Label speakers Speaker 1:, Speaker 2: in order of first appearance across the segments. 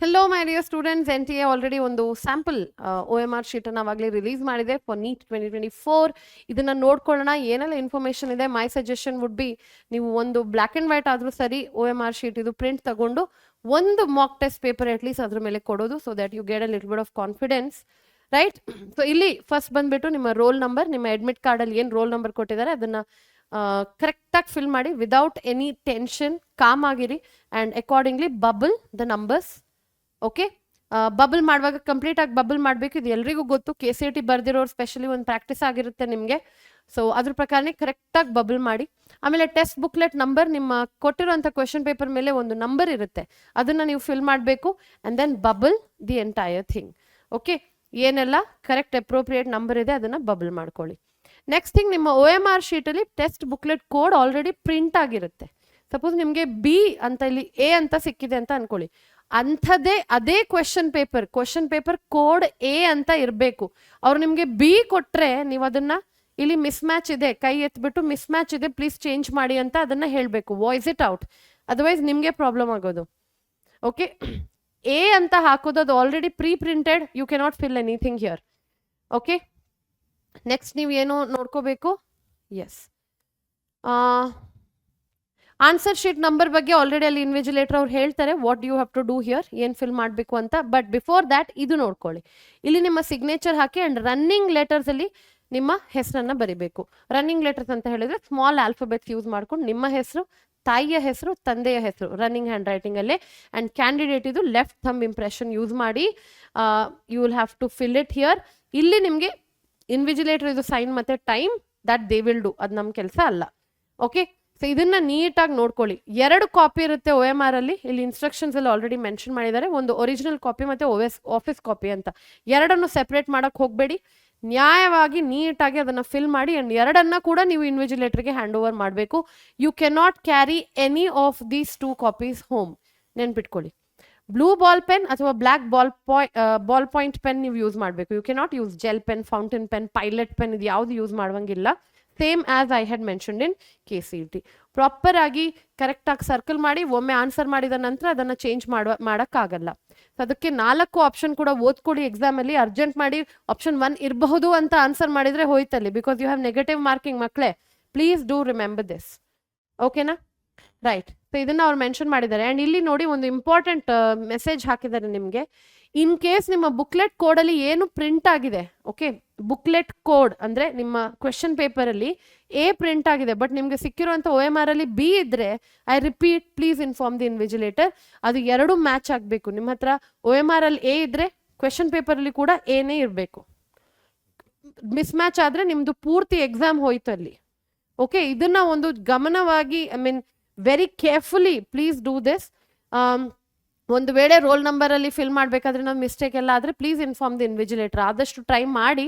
Speaker 1: Hello my dear students, N T A already ಒಂದು sample OMR sheet ಅನ್ನು ಆವಾಗಲೇ release ಮಾಡಿದೆ ಫಾರ್ ನೀಟ್ 2024. ಇದನ್ನ ನೋಡ್ಕೊಳ್ಳೋಣ, ಏನೆಲ್ಲ ಇನ್ಫಾರ್ಮೇಶನ್ ಇದೆ. ಮೈ ಸಜೆಷನ್ ವುಡ್ ಬಿ, ನೀವು ಒಂದು ಬ್ಲ್ಯಾಕ್ ಅಂಡ್ ವೈಟ್ ಆದ್ರೂ ಸರಿ OMR ಶೀಟ್ ಇದು ಪ್ರಿಂಟ್ ತಗೊಂಡು ಒಂದು ಮಾಕ್ ಟೆಸ್ಟ್ ಪೇಪರ್ ಅಟ್ಲೀಸ್ಟ್ ಅದ್ರ ಮೇಲೆ ಕೊಡೋದು, so that you get a little bit of confidence, right? So ಇಲ್ಲಿ ಫಸ್ಟ್ ಬಂದ್ಬಿಟ್ಟು ನಿಮ್ಮ ರೋಲ್ ನಂಬರ್, ನಿಮ್ಮ ಅಡ್ಮಿಟ್ ಕಾರ್ಡ್ ಅಲ್ಲಿ ಏನು ರೋಲ್ ನಂಬರ್ ಕೊಟ್ಟಿದ್ದಾರೆ ಅದನ್ನ ಕರೆಕ್ಟಾಗಿ ಫಿಲ್ ಮಾಡಿ ವಿದೌಟ್ ಎನಿ ಟೆನ್ಷನ್, ಕಾಮ್ ಆಗಿರಿ and accordingly bubble the numbers. Okay, bubble ಮಾಡುವಾಗ ಕಂಪ್ಲೀಟ್ ಆಗಿ ಬಬಲ್ ಮಾಡಬೇಕು. ಇದು ಎಲ್ರಿಗೂ ಗೊತ್ತು, KCET ಬರ್ದಿರೋರು ಸ್ಪೆಷಲಿ ಒಂದು ಪ್ರಾಕ್ಟೀಸ್ ಆಗಿರುತ್ತೆ ನಿಮಗೆ. ಸೊ ಅದ್ರ ಪ್ರಕಾರನೇ ಕರೆಕ್ಟಾಗಿ ಬಬಲ್ ಮಾಡಿ. ಆಮೇಲೆ ಟೆಕ್ಸ್ಟ್ ಬುಕ್ಲೆಟ್ ನಂಬರ್, ನಿಮ್ಮ ಕೊಟ್ಟಿರೋಂಥ ಕ್ವೆಶನ್ ಪೇಪರ್ ಮೇಲೆ ಒಂದು ನಂಬರ್ ಇರುತ್ತೆ, ಅದನ್ನ ನೀವು ಫಿಲ್ ಮಾಡಬೇಕು and then bubble the entire thing. Okay, ಏನೆಲ್ಲ ಕರೆಕ್ಟ್ ಅಪ್ರೋಪ್ರಿಯೇಟ್ ನಂಬರ್ ಇದೆ ಅದನ್ನ ಬಬಲ್ ಮಾಡ್ಕೊಳ್ಳಿ. ನೆಕ್ಸ್ಟ್ ಥಿಂಗ್, ನಿಮ್ಮ OMR ಶೀಟಲ್ಲಿ test booklet code already print ಆಗಿರುತ್ತೆ. ಸಪೋಸ್ ನಿಮಗೆ B ಅಂತ ಇಲ್ಲಿ A ಅಂತ ಸಿಕ್ಕಿದೆ ಅಂತ ಅನ್ಕೊಳ್ಳಿ, ಅಂಥದ್ದೇ ಅದೇ ಕ್ವೆಶನ್ ಪೇಪರ್ ಕೋಡ್ A ಅಂತ ಇರಬೇಕು. ಅವ್ರು ನಿಮಗೆ B ಕೊಟ್ರೆ ನೀವು ಅದನ್ನ ಇಲ್ಲಿ ಮಿಸ್ ಮ್ಯಾಚ್ ಇದೆ, ಕೈ ಎತ್ಬಿಟ್ಟು ಮಿಸ್ ಮ್ಯಾಚ್ ಇದೆ ಪ್ಲೀಸ್ ಚೇಂಜ್ ಮಾಡಿ ಅಂತ ಅದನ್ನ ಹೇಳಬೇಕು, ವಾಯ್ಸ್ ಇಟ್ ಔಟ್, ಅದರ್ವೈಸ್ ನಿಮಗೆ ಪ್ರಾಬ್ಲಮ್ ಆಗೋದು. ಓಕೆ, A ಅಂತ ಹಾಕೋದು ಅದು already pre printed, you cannot fill anything here. Okay, next ನೀವು ಏನು ನೋಡ್ಕೋಬೇಕು, ಎಸ್ ಆನ್ಸರ್ ಶೀಟ್ ನಂಬರ್ ಬಗ್ಗೆ ಆಲ್ರೆಡಿ ಅಲ್ಲಿ ಇನ್ವಿಜಿಲೇಟರ್ ಅವ್ರು ಹೇಳ್ತಾರೆ what you have to do here, ಏನು ಫಿಲ್ ಮಾಡಬೇಕು ಅಂತ. ಬಟ್ ಬಿಫೋರ್ ದ್ಯಾಟ್ ಇದು ನೋಡ್ಕೊಳ್ಳಿ, ಇಲ್ಲಿ ನಿಮ್ಮ ಸಿಗ್ನೇಚರ್ ಹಾಕಿ ಅಂಡ್ ರನ್ನಿಂಗ್ ಲೆಟರ್ಸ್ ಅಲ್ಲಿ ನಿಮ್ಮ ಹೆಸರನ್ನ ಬರಿಬೇಕು. ರನ್ನಿಂಗ್ ಲೆಟರ್ಸ್ ಅಂತ ಹೇಳಿದ್ರೆ ಸ್ಮಾಲ್ ಆಲ್ಫಾಬೆಟ್ಸ್ ಯೂಸ್ ಮಾಡ್ಕೊಂಡು ನಿಮ್ಮ ಹೆಸರು, ತಾಯಿಯ ಹೆಸರು, ತಂದೆಯ ಹೆಸರು ರನ್ನಿಂಗ್ ಹ್ಯಾಂಡ್ ರೈಟಿಂಗ್ ಅಲ್ಲೇ, ಅಂಡ್ ಕ್ಯಾಂಡಿಡೇಟ್ ಇದು ಲೆಫ್ಟ್ ಥಂಬ್ ಇಂಪ್ರೆಷನ್ ಯೂಸ್ ಮಾಡಿ you will have to fill it here. ಇಲ್ಲಿ ನಿಮಗೆ ಇನ್ವಿಜಿಲೇಟರ್ ಇದು ಸೈನ್ ಮತ್ತೆ time that they will do, ಅದು ನಮ್ಮ ಕೆಲಸ ಅಲ್ಲ. ಓಕೆ, ಸೊ ಇದನ್ನ ನೀಟಾಗಿ ನೋಡ್ಕೊಳ್ಳಿ. 2 ಕಾಪಿ ಇರುತ್ತೆ OMR ಅಲ್ಲಿ, ಇಲ್ಲಿ ಇನ್ಸ್ಟ್ರಕ್ಷನ್ಸ್ ಅಲ್ಲಿ ಆಲ್ರೆಡಿ ಮೆನ್ಷನ್ ಮಾಡಿದ್ದಾರೆ, ಒಂದು ಒರಿಜಿನಲ್ ಕಾಪಿ ಮತ್ತೆ ಆಫೀಸ್ ಕಾಪಿ ಅಂತ. ಎರಡನ್ನು ಸೆಪರೇಟ್ ಮಾಡಕ್ ಹೋಗಬೇಡಿ, ನ್ಯಾಯವಾಗಿ ನೀಟಾಗಿ ಅದನ್ನ ಫಿಲ್ ಮಾಡಿ ಅಂಡ್ ಎರಡನ್ನ ಕೂಡ ನೀವು ಇನ್ವಿಜಿಲೇಟರ್ಗೆ ಹ್ಯಾಂಡ್ ಓವರ್ ಮಾಡಬೇಕು. You cannot carry any of these 2 copies home, ನೆನ್ಪಿಟ್ಕೊಳ್ಳಿ. ಬ್ಲೂ ಬಾಲ್ ಪೆನ್ ಅಥವಾ ಬ್ಲ್ಯಾಕ್ ಬಾಲ್ ಪಾಯಿಂಟ್ ಪೆನ್ ನೀವು ಯೂಸ್ ಮಾಡಬೇಕು. You cannot use gel pen, fountain pen, pilot pen, ಇದು ಯಾವುದು ಯೂಸ್ ಮಾಡುವಂಗಿಲ್ಲ. Same as I had mentioned in KCET. Proper ಆಗಿ correct ಆಗಿ circle ಮಾಡಿ ಒಮ್ಮೆ ಆನ್ಸರ್ ಮಾಡಿದ ನಂತರ ಅದನ್ನ ಚೇಂಜ್ ಮಾಡೋಕ್ಕಾಗಲ್ಲ. ಅದಕ್ಕೆ 4 ಆಪ್ಷನ್ ಕೂಡ ಓದ್ಕೊಳ್ಳಿ ಎಕ್ಸಾಮ್ ಅಲ್ಲಿ. ಅರ್ಜೆಂಟ್ ಮಾಡಿ ಆಪ್ಷನ್ 1 ಇರಬಹುದು ಅಂತ ಆನ್ಸರ್ ಮಾಡಿದ್ರೆ ಹೋಯ್ತಲ್ಲಿ, because you have negative marking ಮಕ್ಕಳೇ. ಪ್ಲೀಸ್ ಡೂ ರಿಮೆಂಬರ್ ದಿಸ್, ಓಕೆನಾ? ರೈಟ್, ಸೊ ಇದನ್ನ ಅವ್ರು ಮೆನ್ಷನ್ ಮಾಡಿದ್ದಾರೆ. ಅಂಡ್ ಇಲ್ಲಿ ನೋಡಿ ಒಂದು ಇಂಪಾರ್ಟೆಂಟ್ ಮೆಸೇಜ್ ಹಾಕಿದ್ದಾರೆ ನಿಮಗೆ. ಇನ್ ಕೇಸ್ ನಿಮ್ಮ ಬುಕ್ಲೆಟ್ ಕೋಡ್ ಅಲ್ಲಿ ಏನು ಪ್ರಿಂಟ್ ಆಗಿದೆ, ಓಕೆ, ಬುಕ್ಲೆಟ್ ಕೋಡ್ ಅಂದ್ರೆ ನಿಮ್ಮ ಕ್ವೆಶನ್ ಪೇಪರ್ ಅಲ್ಲಿ A ಪ್ರಿಂಟ್ ಆಗಿದೆ ಬಟ್ ನಿಮ್ಗೆ ಸಿಕ್ಕಿರುವಂತ OMR ಅಲ್ಲಿ B ಇದ್ರೆ, I repeat, please inform the invigilator. ಅದು 2 ಮ್ಯಾಚ್ ಆಗ್ಬೇಕು. ನಿಮ್ಮ ಹತ್ರ OMR ಅಲ್ಲಿ A ಇದ್ರೆ ಕ್ವೆಶನ್ ಪೇಪರ್ ಅಲ್ಲಿ ಕೂಡ Aನೇ ಇರಬೇಕು. ಮಿಸ್ ಮ್ಯಾಚ್ ಆದ್ರೆ ನಿಮ್ದು ಪೂರ್ತಿ ಎಕ್ಸಾಮ್ ಹೋಯ್ತು ಅಲ್ಲಿ. ಓಕೆ, ಇದನ್ನ ಒಂದು ಗಮನವಾಗಿ, I mean very carefully please do this. ಒಂದು ವೇಳೆ ರೋಲ್ ನಂಬರ್ ಅಲ್ಲಿ ಫಿಲ್ ಮಾಡಬೇಕಾದ್ರೆ ನಾವು ಮಿಸ್ಟೇಕ್ ಎಲ್ಲ ಆದ್ರೆ ಪ್ಲೀಸ್ ಇನ್ಫಾರ್ಮ್ ದಿ ಇನ್ವಿಜಿಲೇಟರ್. ಆದಷ್ಟು ಟ್ರೈ ಮಾಡಿ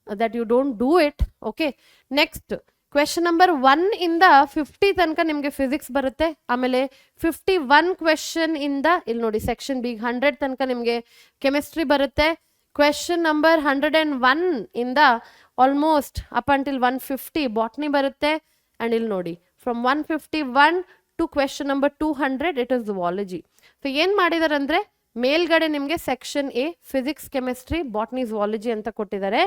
Speaker 1: that you don't do it. Okay, next question number 1 ಇಂದ 50 ತನಕ ನಿಮಗೆ ಫಿಸಿಕ್ಸ್ ಬರುತ್ತೆ. ಆಮೇಲೆ 51 ಕ್ವೆಶನ್ ಇಂದ ಇಲ್ಲಿ ನೋಡಿ ಸೆಕ್ಷನ್ B 100 ತನಕ ನಿಮಗೆ ಕೆಮಿಸ್ಟ್ರಿ ಬರುತ್ತೆ. ಕ್ವೆಶನ್ ನಂಬರ್ 101 ಇಂದ ಆಲ್ಮೋಸ್ಟ್ ಅಪ್ ಅಂಟಿಲ್ 150 ಬಾಟ್ನಿ ಬರುತ್ತೆ. ಅಂಡ್ ಇಲ್ಲಿ ನೋಡಿ from 151 to question number 200 it is zoology. So ಏನ್ ಮಾಡಿದಾರೆ ಅಂದ್ರೆ ಮೇಲ್ಗಡೆ ನಿಮ್ಗೆ section A physics, chemistry, botany, zoology ಅಂತ ಕೊಟ್ಟಿದ್ದಾರೆ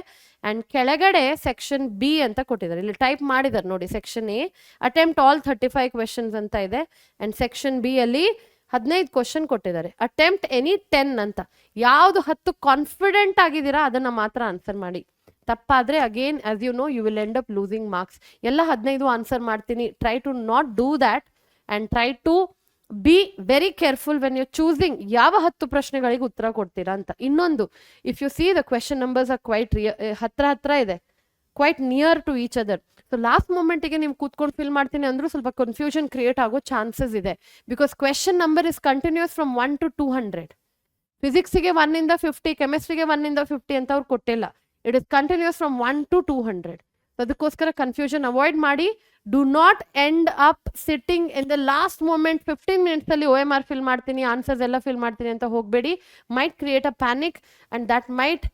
Speaker 1: ಅಂಡ್ ಕೆಳಗಡೆ ಸೆಕ್ಷನ್ B ಅಂತ ಕೊಟ್ಟಿದ್ದಾರೆ. ಇಲ್ಲಿ ಟೈಪ್ ಮಾಡಿದ್ದಾರೆ ನೋಡಿ, section A attempt all 35 questions ಅಂತ ಇದೆ ಅಂಡ್ ಸೆಕ್ಷನ್ B ಅಲ್ಲಿ 15 ಕ್ವಶನ್ ಕೊಟ್ಟಿದ್ದಾರೆ. ಅಟೆಂಪ್ಟ್ ಎನಿ 10 ಅಂತ. ಯಾವ್ದು 10 ಕಾನ್ಫಿಡೆಂಟ್ ಆಗಿದ್ದೀರಾ ಅದನ್ನ ಮಾತ್ರ ಆನ್ಸರ್ ಮಾಡಿ. ತಪ್ಪಾದ್ರೆ again as you know you will end up losing marks. ಎಲ್ಲ 15 ಆನ್ಸರ್ ಮಾಡ್ತೀನಿ, try to not do that and try to be very careful when you choosing ಯಾವ 10 ಪ್ರಶ್ನೆಗಳಿಗೆ ಉತ್ತರ ಕೊಡ್ತೀರಾ ಅಂತ. ಇನ್ನೊಂದು, if you see the question numbers are quite ಹತ್ರ ಇದೆ, quite near to each other. So last ಮೂಮೆಂಟಿಗೆ ನೀವು ಕೂತ್ಕೊಂಡು ಫಿಲ್ ಮಾಡ್ತೀನಿ ಅಂದ್ರೂ ಸ್ವಲ್ಪ ಕನ್ಫ್ಯೂಷನ್ ಕ್ರಿಯೇಟ್ ಆಗೋ ಚಾನ್ಸಸ್ ಇದೆ, because question number is continues from 1 to 200. ಫಿಸಿಕ್ಸ್ಗೆ 1 ಇಂದ 50, ಕೆಮಿಸ್ಟ್ರಿಗೆ 1 ಇಂದ 50 ಅಂತ ಅವ್ರು ಕೊಟ್ಟಿಲ್ಲ. It is continues from 1 to 200. ಅದಕ್ಕೋಸ್ಕರ ಕನ್ಫ್ಯೂಷನ್ ಅವಾಯ್ಡ್ ಮಾಡಿ. Do not end up sitting in the last moment 15 minutes ಅಲ್ಲಿ OMR ಫಿಲ್ ಮಾಡ್ತೀನಿ, ಆನ್ಸರ್ಸ್ ಎಲ್ಲ ಫಿಲ್ ಮಾಡ್ತೀನಿ ಅಂತ ಹೋಗಬೇಡಿ. Might create a panic and that might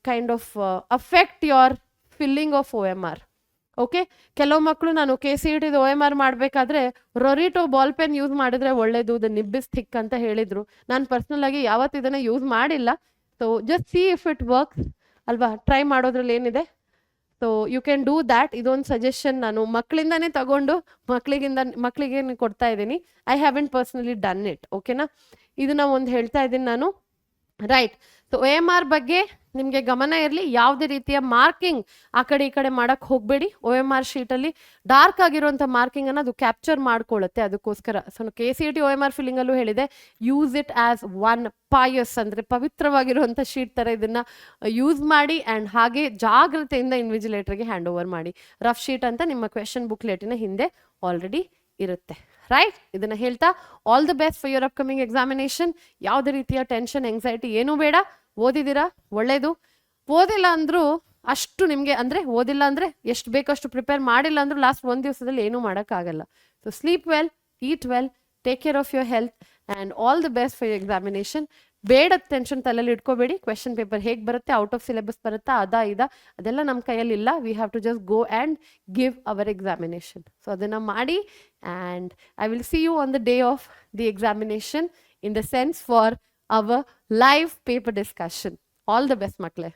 Speaker 1: kind of affect your filling of OMR. Okay, ಕೆಲವು ಮಕ್ಕಳು ನಾನು KCET OMR ಮಾಡಬೇಕಾದ್ರೆ ರೊರಿಟೋ ಬಾಲ್ ಪೆನ್ ಯೂಸ್ ಮಾಡಿದ್ರೆ ಒಳ್ಳೇದು, ದ ನಿಬ್ಬಿಸ್ ಥಿಕ್ ಅಂತ ಹೇಳಿದ್ರು. ನಾನು ಪರ್ಸ್ನಲ್ ಆಗಿ ಯಾವತ್ತು ಇದನ್ನ ಯೂಸ್ ಮಾಡಿಲ್ಲ. So just see if it works ಅಲ್ವಾ, ಟ್ರೈ ಮಾಡೋದ್ರಲ್ಲಿ ಏನಿದೆ. So you can do that. ಇದೊಂದು ಸಜೆಷನ್ ನಾನು ಮಕ್ಕಳಿಂದಾನೇ ತಗೊಂಡು ಮಕ್ಕಳಿಗೆ ಕೊಡ್ತಾ ಇದ್ದೀನಿ. I haven't personally done it. ಓಕೆನಾ, ಇದನ್ನ ಒಂದು ಹೇಳ್ತಾ ಇದ್ದೀನಿ ನಾನು. ರೈಟ್. ಸೊ OMR ಬಗ್ಗೆ ನಿಮಗೆ ಗಮನ ಇರಲಿ, ಯಾವುದೇ ರೀತಿಯ ಮಾರ್ಕಿಂಗ್ ಆ ಕಡೆ ಈ ಕಡೆ ಮಾಡಕ್ ಹೋಗಬೇಡಿ. OMR ಶೀಟಲ್ಲಿ ಡಾರ್ಕ್ ಆಗಿರುವಂಥ ಮಾರ್ಕಿಂಗ್ ಅನ್ನ ಅದು ಕ್ಯಾಪ್ಚರ್ ಮಾಡ್ಕೊಳ್ಳುತ್ತೆ, ಅದಕ್ಕೋಸ್ಕರ. ಸೊ KCET OMR ಫಿಲ್ಲಿಂಗ್ ಅಲ್ಲೂ ಹೇಳಿದೆ, use it as one Pais, ಅಂದ್ರೆ ಪವಿತ್ರವಾಗಿರುವಂಥ ಶೀಟ್ ತರ ಇದನ್ನ ಯೂಸ್ ಮಾಡಿ ಅಂಡ್ ಹಾಗೆ ಜಾಗ್ರತೆಯಿಂದ ಇನ್ವಿಜಿಲೇಟರ್ಗೆ ಹ್ಯಾಂಡ್ ಓವರ್ ಮಾಡಿ. ರಫ್ ಶೀಟ್ ಅಂತ ನಿಮ್ಮ ಕ್ವೆಶನ್ ಬುಕ್ಲೆಟಿನ ಹಿಂದೆ ಆಲ್ರೆಡಿ ಇರುತ್ತೆ. ರೈಟ್, ಇದನ್ನ ಹೇಳ್ತಾ all the best for your upcoming examination. ಯಾವುದೇ ರೀತಿಯ ಟೆನ್ಷನ್, ಎಂಗ್ಸೈಟಿ ಏನೂ ಬೇಡ. ಓದಿದ್ದೀರಾ ಒಳ್ಳೇದು, ಓದಿಲ್ಲ ಅಂದ್ರೂ ಅಷ್ಟು ನಿಮಗೆ, ಅಂದ್ರೆ ಓದಿಲ್ಲ ಅಂದ್ರೆ ಎಷ್ಟು ಬೇಕಷ್ಟು ಪ್ರಿಪೇರ್ ಮಾಡಿಲ್ಲ ಅಂದ್ರೂ ಲಾಸ್ಟ್ ಒಂದು ದಿವಸದಲ್ಲಿ ಏನೂ ಮಾಡೋಕ್ಕಾಗಲ್ಲ. So sleep well, eat well, take care of your health and all the best for your examination. ಬೇಡ ಟೆನ್ಷನ್ ತಲೆಯಲ್ಲಿ ಇಟ್ಕೋಬೇಡಿ. ಕ್ವೆಶನ್ ಪೇಪರ್ ಹೇಗೆ ಬರುತ್ತೆ, ಔಟ್ ಆಫ್ ಸಿಲೆಬಸ್ ಬರುತ್ತಾ, ಅದೆಲ್ಲ ನಮ್ಮ ಕೈಯಲ್ಲಿಲ್ಲ. We have to just go and give our examination. So ಅದನ್ನು ಮಾಡಿ and I will see you on the day of the examination in the sense for our live paper discussion. All the best ಮಕ್ಕಳೇ.